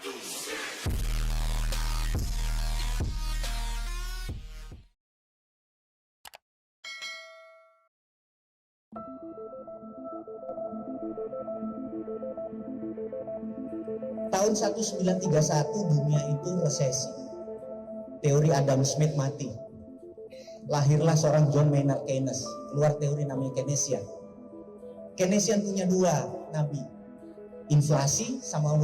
Tahun 1931 dunia itu resesi. Teori Adam Smith mati. Lahirlah seorang John Maynard Keynes, keluar teori namanya Keynesian. Keynesian punya dua nabi, inflasi sama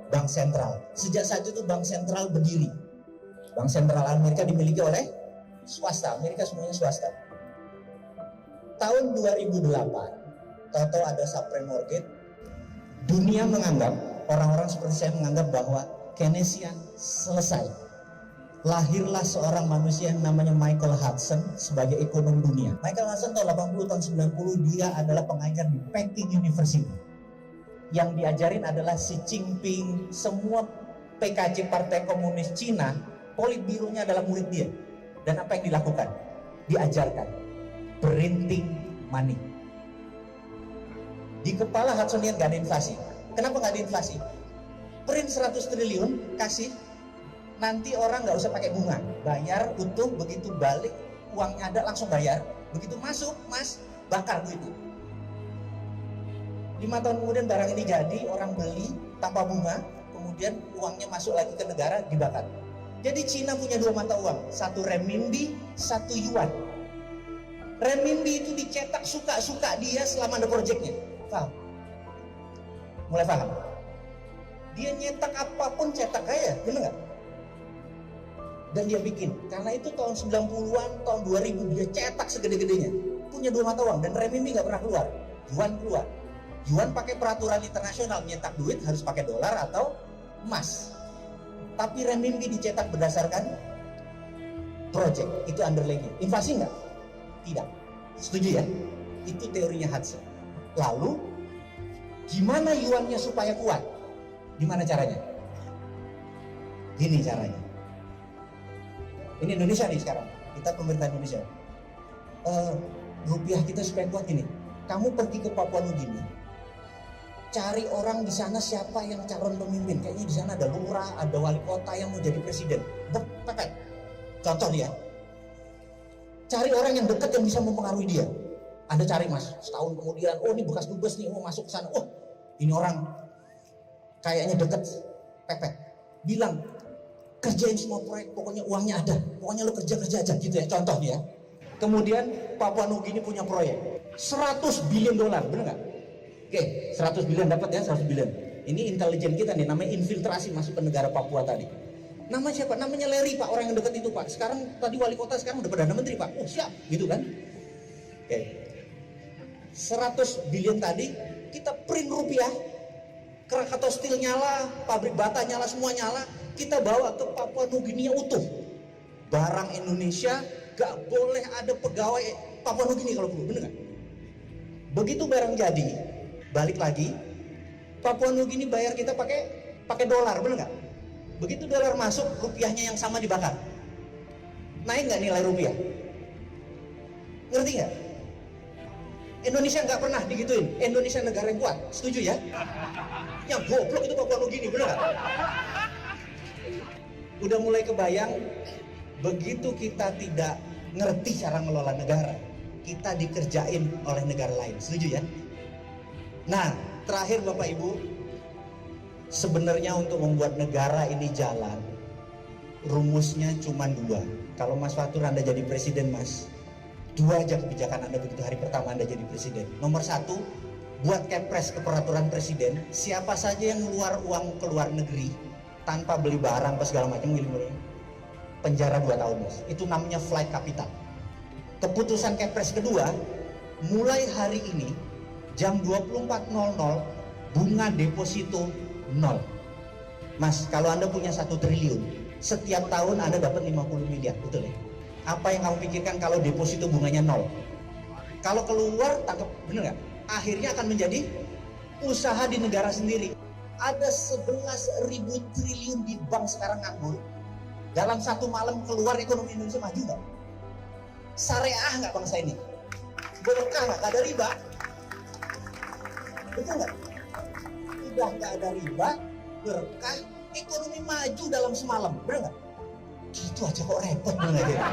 bank sentral. Sejak saat itu bank sentral berdiri. Bank sentral Amerika dimiliki oleh swasta, Amerika semuanya swasta. Tahun 2008, tahu-tahu ada subprime mortgage. Dunia menganggap, orang-orang seperti saya menganggap bahwa Keynesian selesai. Lahirlah seorang manusia yang namanya Michael Hudson sebagai ekonom dunia. Michael Hudson tahun 80 tahun 90 dia adalah pengajar di Peking University. Yang diajarin adalah Xi Jinping, semua PKC Partai Komunis Cina, politbironya adalah murid dia. Dan apa yang dilakukan? Diajarkan printing money. Di kepala Hudsonian gak ada inflasi. Kenapa gak ada inflasi? Print 100 triliun, kasih. Nanti orang nggak usah pakai bunga, bayar utuh, begitu balik uangnya ada langsung bayar, begitu masuk mas bakar duitnya. 5 tahun kemudian barang ini jadi, orang beli tanpa bunga, kemudian uangnya masuk lagi ke negara dibakar. Jadi Cina punya dua mata uang, satu renminbi, satu yuan. Renminbi itu dicetak suka-suka dia selama ada proyeknya, paham? Mulai paham? Dia nyetak apapun cetak kaya, bener nggak? Dan dia bikin, karena itu tahun 90-an, tahun 2000 dia cetak segede-gedenya, punya dua mata uang, dan renminbi nggak pernah keluar, yuan keluar. Yuan pakai peraturan internasional, nyetak duit harus pakai dolar atau emas. Tapi renminbi dicetak berdasarkan project, itu underlying. Inflasi nggak? Tidak. Setuju ya? Itu teorinya Hudson. Lalu, gimana yuannya supaya kuat? Gimana caranya? Gini caranya. Ini Indonesia nih sekarang, kita pemerintah Indonesia. Rupiah kita supaya kuat gini. Kamu pergi ke Papua Nugini, cari orang di sana siapa yang calon pemimpin. Kayaknya di sana ada lurah, ada wali kota yang mau jadi presiden. Pepet. Contoh dia. Cari orang yang dekat yang bisa mempengaruhi dia. Anda cari mas, setahun kemudian, oh ini bekas dubes nih, mau masuk ke sana. Oh ini orang kayaknya dekat, pepet. Bilang, kerjain semua proyek, pokoknya uangnya ada, pokoknya lo kerja aja gitu ya, contoh ya. Kemudian Papua Nugini punya proyek 100 billion dolar, bener nggak? Oke, 100 billion dapat ya, 100 billion. Ini intelijen kita nih, namanya infiltrasi masuk ke negara Papua tadi. Nama siapa? Namanya Larry pak, orang yang dekat itu pak. Sekarang tadi wali kota, sekarang udah perdana menteri pak. Oh siap, gitu kan? Oke, 100 billion tadi kita print rupiah, Krakatau Steel nyala, pabrik bata nyala, semua nyala. Kita bawa ke Papua Nugini yang utuh. Barang Indonesia gak boleh ada pegawai Papua Nugini kalau perlu, bener gak? Begitu barang jadi, balik lagi, Papua Nugini bayar kita pakai dolar, bener gak? Begitu dolar masuk, rupiahnya yang sama dibakar. Naik gak nilai rupiah? Ngerti gak? Indonesia gak pernah digituin. Indonesia negara yang kuat, setuju ya? Yang goblok itu Papua Nugini, bener gak? Udah mulai kebayang, begitu kita tidak ngerti cara ngelola negara, kita dikerjain oleh negara lain, setuju ya? Nah, terakhir Bapak Ibu, sebenarnya untuk membuat negara ini jalan, rumusnya cuma dua. Kalau Mas Fatur Anda jadi presiden Mas, dua aja kebijakan Anda begitu hari pertama Anda jadi presiden. Nomor satu, buat kepres ke peraturan presiden, siapa saja yang ngeluar uang ke luar negeri tanpa beli barang apa segala macam, penjara 2 tahun mas. Itu namanya flight capital. Keputusan kepres kedua, mulai hari ini jam 24.00 bunga deposito 0. Mas, kalau Anda punya 1 triliun, setiap tahun Anda dapat 50 miliar, betul ya? Apa yang kamu pikirkan kalau deposito bunganya 0? Kalau keluar, tangkap, bener nggak? Akhirnya akan menjadi usaha di negara sendiri. Ada 11.000 triliun di bank sekarang nganggur. Dalam satu malam keluar ekonomi Indonesia maju nggak? Syariah nggak bangsa ini? Berkah nggak? Nggak ada riba. Betul nggak? Udah nggak ada riba, berkah, ekonomi maju dalam semalam, bener nggak? Gitu aja kok repot bener nggak?